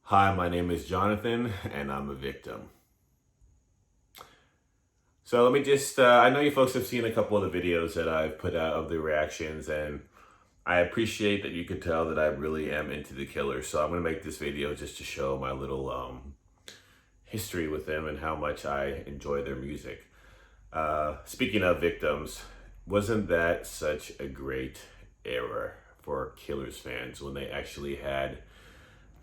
Hi, my name is Jonathan, and I'm a victim. So let me just, I know you folks have seen a couple of the videos that I've put out of the reactions, and I appreciate that you could tell that I really am into the Killers. So I'm going to make this video just to show my little history with them and how much I enjoy their music. Speaking of victims, wasn't that such a great era for Killers fans when they actually had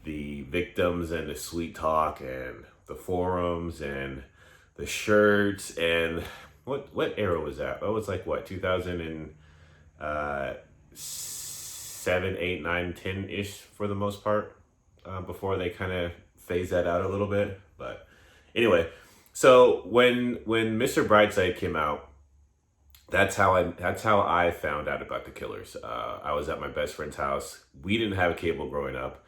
the victims and the sweet talk and the forums and the shirts and what era was that? That was like what 2007, 8, 9, 10 ish for the most part. Before they kind of phase that out a little bit, but anyway. So when Mr. Brightside came out, that's how I found out about the Killers. I was at my best friend's house. We didn't have cable growing up,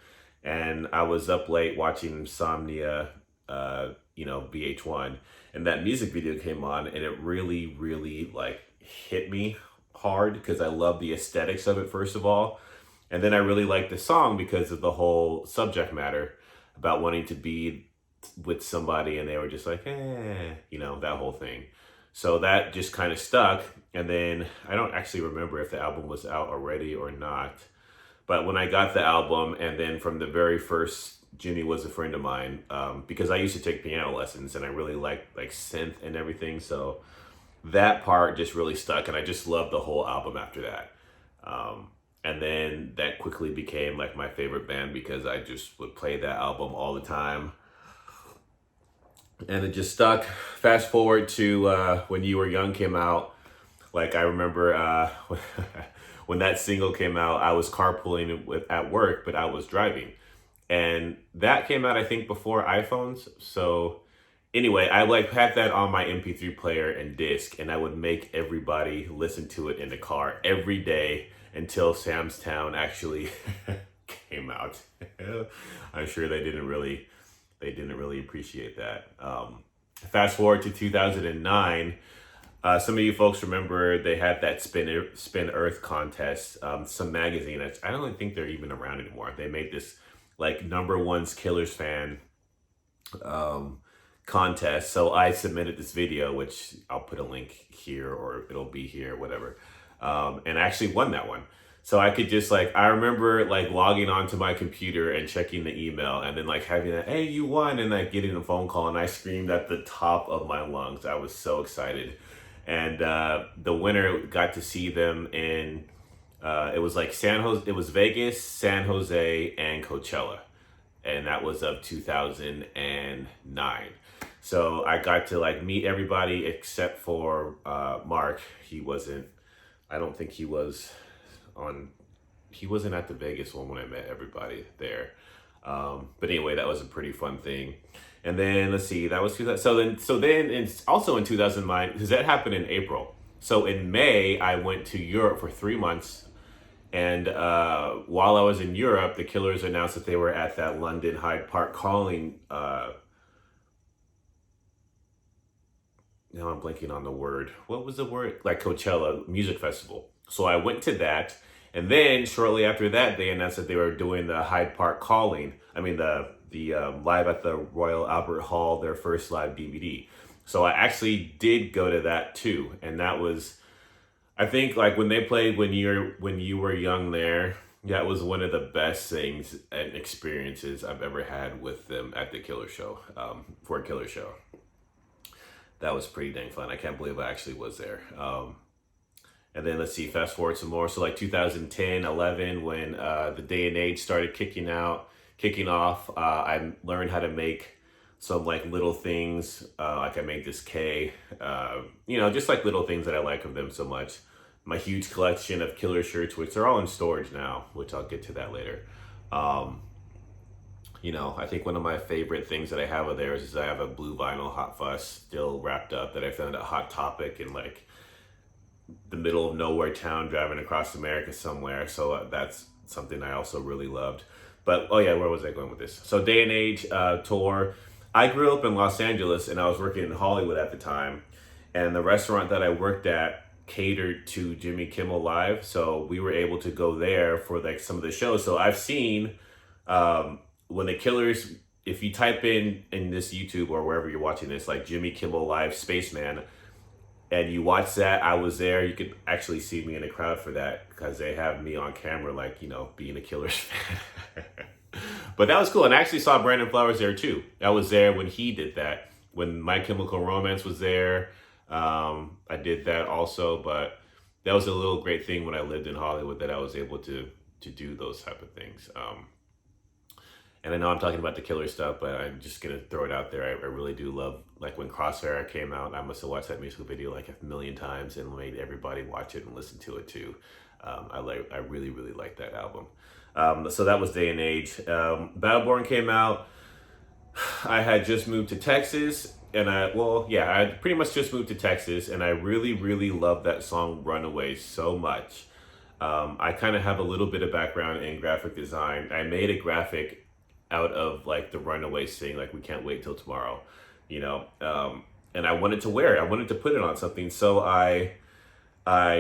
and I was up late watching Insomnia, VH1, and that music video came on, and it really, really like hit me hard because I love the aesthetics of it first of all, and then I really liked the song because of the whole subject matter about wanting to be with somebody, and they were just like, that whole thing. So that just kind of stuck. And then I don't actually remember if the album was out already or not. But when I got the album, and then from the very first, Jimmy was a friend of mine, because I used to take piano lessons and I really liked like synth and everything. So that part just really stuck, and I just loved the whole album after that. And then that quickly became like my favorite band because I just would play that album all the time, and it just stuck. Fast forward to when You Were Young came out. Like I remember when that single came out, I was carpooling at work, but I was driving, and that came out I think before iPhones. So anyway, I like had that on my MP3 player and disc, and I would make everybody listen to it in the car every day until Sam's Town actually came out. I'm sure they didn't really appreciate that. Fast forward to 2009. Some of you folks remember they had that Spin Earth contest. Some magazine. I don't even think they're even around anymore. They made this like number one's Killers fan contest. So I submitted this video, which I'll put a link here or it'll be here, whatever. And I actually won that one. So I could just like, I remember like logging onto my computer and checking the email and then like having that, hey, you won, and like getting a phone call, and I screamed at the top of my lungs. I was so excited. And the winner got to see them in, it was like it was Vegas, San Jose, and Coachella. And that was of 2009. So I got to like meet everybody except for Mark. I don't think he wasn't at the Vegas one when I met everybody there. But anyway, that was a pretty fun thing. And then let's see, that was 2000. So then it's also in 2009, because that happened in April. So in May, I went to Europe for 3 months. And while I was in Europe, the Killers announced that they were at that London Hyde Park calling. Now I'm blanking on the word. What was the word? Like Coachella Music Festival. So I went to that. And then shortly after that, they announced that they were doing the Hyde Park calling. I mean, the live at the Royal Albert Hall, their first live DVD. So I actually did go to that too. And that was, I think like when they played when you were young there, that was one of the best things and experiences I've ever had with them at the Killer Show, for a Killer Show. That was pretty dang fun. I can't believe I actually was there. And then let's see, fast forward some more. So like 2010, 11, when the day and age started kicking off, I learned how to make some like little things. Like I made this K, just like little things that I like of them so much. My huge collection of Killer shirts, which are all in storage now, which I'll get to that later. I think one of my favorite things that I have of theirs is I have a blue vinyl Hot Fuss still wrapped up that I found at Hot Topic in like the middle of nowhere town driving across America somewhere. So that's something I also really loved. But oh yeah, where was I going with this? So Day and Age tour. I grew up in Los Angeles and I was working in Hollywood at the time. And the restaurant that I worked at catered to Jimmy Kimmel Live. So we were able to go there for like some of the shows. So I've seen when the Killers, if you type in this YouTube or wherever you're watching this, like Jimmy Kimmel Live Spaceman, and you watch that, I was there. You could actually see me in the crowd for that because they have me on camera, like, you know, being a Killers fan. But that was cool. And I actually saw Brandon Flowers there too. I was there when he did that. When My Chemical Romance was there, I did that also. But that was a little great thing when I lived in Hollywood, that I was able to do those type of things. And I know I'm talking about the Killer stuff, but I'm just gonna throw it out there. I really do love, like when Crosshair came out, I must have watched that music video like a million times and made everybody watch it and listen to it too. I really, really like that album. So that was Day and Age. Battleborn came out. I had just moved to Texas, and I had pretty much just moved to Texas, and I really, really loved that song Runaway so much. I kind of have a little bit of background in graphic design. I made a graphic out of like the Runaways thing, like We Can't Wait Till Tomorrow, you know, and I wanted to wear it. I wanted to put it on something. So I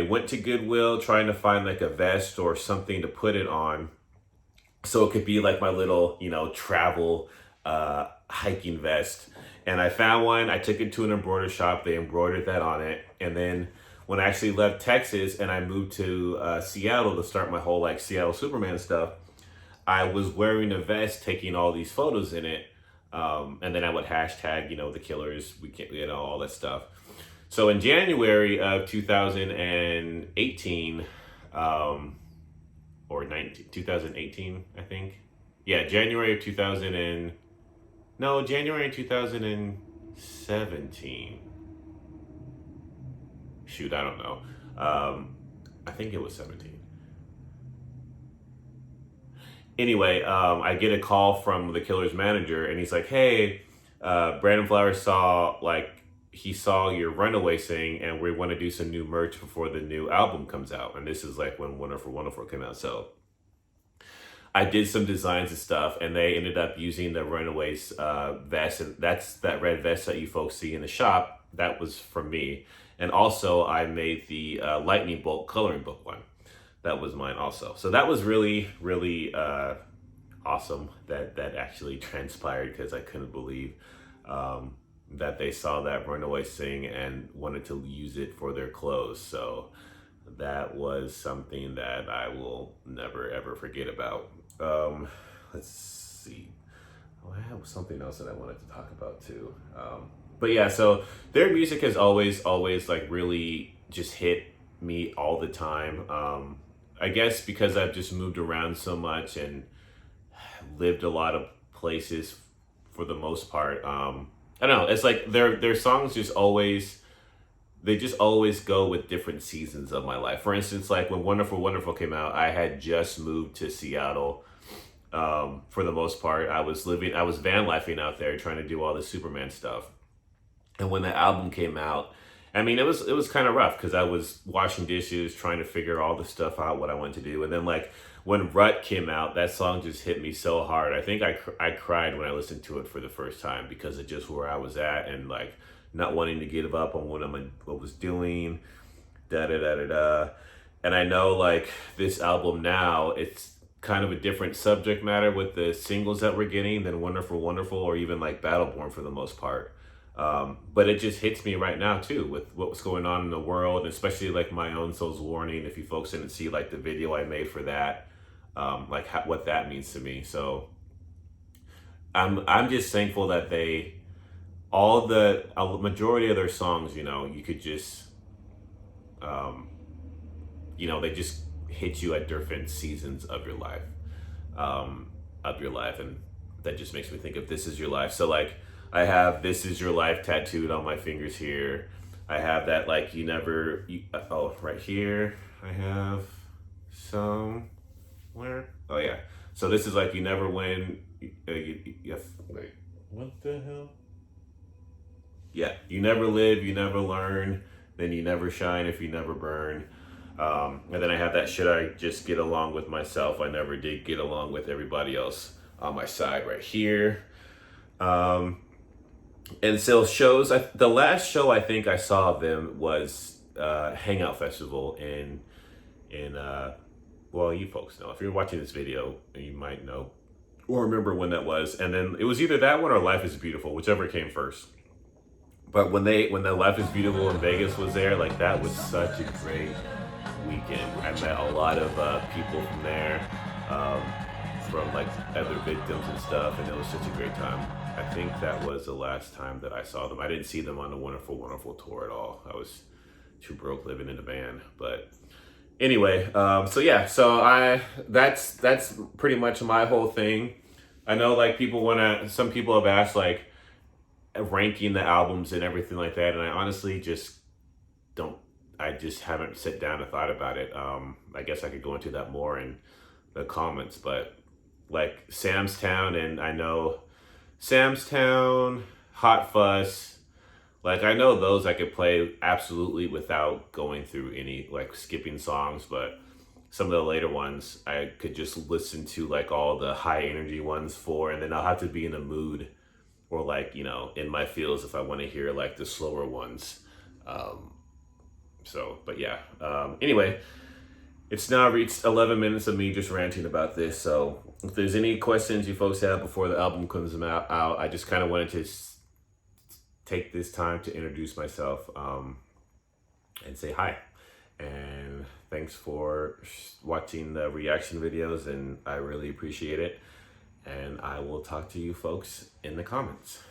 went to Goodwill trying to find like a vest or something to put it on, so it could be like my little, you know, travel hiking vest. And I found one. I took it to an embroidery shop. They embroidered that on it. And then when I actually left Texas and I moved to Seattle to start my whole like Seattle Superman stuff, I was wearing a vest, taking all these photos in it. And then I would hashtag, you know, the Killers, we can't, you know, all that stuff. So in January of 2018, or 2018, I think. Yeah, January 2017. Shoot, I don't know. I think it was 17. Anyway, I get a call from the Killers manager, and he's like, "Hey, Brandon Flowers saw your Runaway thing, and we want to do some new merch before the new album comes out." And this is like when Wonderful Wonderful came out. So I did some designs and stuff, and they ended up using the Runaways vest, and that's that red vest that you folks see in the shop. That was from me, and also I made the lightning bolt coloring book one. That was mine also. So that was really, really awesome that actually transpired, because I couldn't believe that they saw that Runaway thing and wanted to use it for their clothes. So that was something that I will never, ever forget about. Let's see. Oh, I have something else that I wanted to talk about too. But yeah, so their music has always like really just hit me all the time. I guess because I've just moved around so much and lived a lot of places for the most part. I don't know. It's like their songs just always go with different seasons of my life. For instance, like when Wonderful Wonderful came out, I had just moved to Seattle. For the most part, I was van lifing out there trying to do all the Superman stuff. And when the album came out, I mean, it was kind of rough because I was washing dishes, trying to figure all the stuff out, what I wanted to do. And then like when Rut came out, that song just hit me so hard. I think I cried when I listened to it for the first time because of just where I was at and like not wanting to give up on what was doing, And I know like this album now, it's kind of a different subject matter with the singles that we're getting than Wonderful Wonderful or even like Battleborn for the most part. But it just hits me right now too with what's going on in the world, and especially like My Own Soul's Warning. If you folks didn't see like the video I made for that, what that means to me. So I'm just thankful that a majority of their songs, you know, you could just, you know, they just hit you at different seasons of your life, and that just makes me think of This Is Your Life. So like, I have This Is Your Life tattooed on my fingers here. I have that like right here. I have somewhere. Oh yeah. So this is like you never win. Wait, what the hell? Yeah, you never live, you never learn, then you never shine if you never burn. And then I have that Should I Just Get Along With Myself? I never did get along with everybody else on my side right here. And so shows, the last show I think I saw of them was Hangout Festival in well, you folks know. If you're watching this video, you might know or remember when that was. And then it was either that one or Life is Beautiful, whichever came first. But when the Life is Beautiful in Vegas was there, like that was such a great weekend. I met a lot of people from there, um, from like other victims and stuff, and it was such a great time. I think that was the last time that I saw them. I didn't see them on the Wonderful Wonderful tour at all. I was too broke living in a van. But anyway, so yeah, so that's pretty much my whole thing. I know like some people have asked like ranking the albums and everything like that, and I honestly just don't. I just haven't sat down and thought about it. I guess I could go into that more in the comments, but like Sam's Town, and I know Sam's Town, Hot Fuss, like I know those I could play absolutely without going through any like skipping songs, but some of the later ones I could just listen to like all the high energy ones for, and then I'll have to be in a mood or like, in my feels if I want to hear like the slower ones. But yeah. Anyway, it's now reached 11 minutes of me just ranting about this. So if there's any questions you folks have before the album comes out, I just kind of wanted to take this time to introduce myself and say hi. And thanks for watching the reaction videos, and I really appreciate it. And I will talk to you folks in the comments.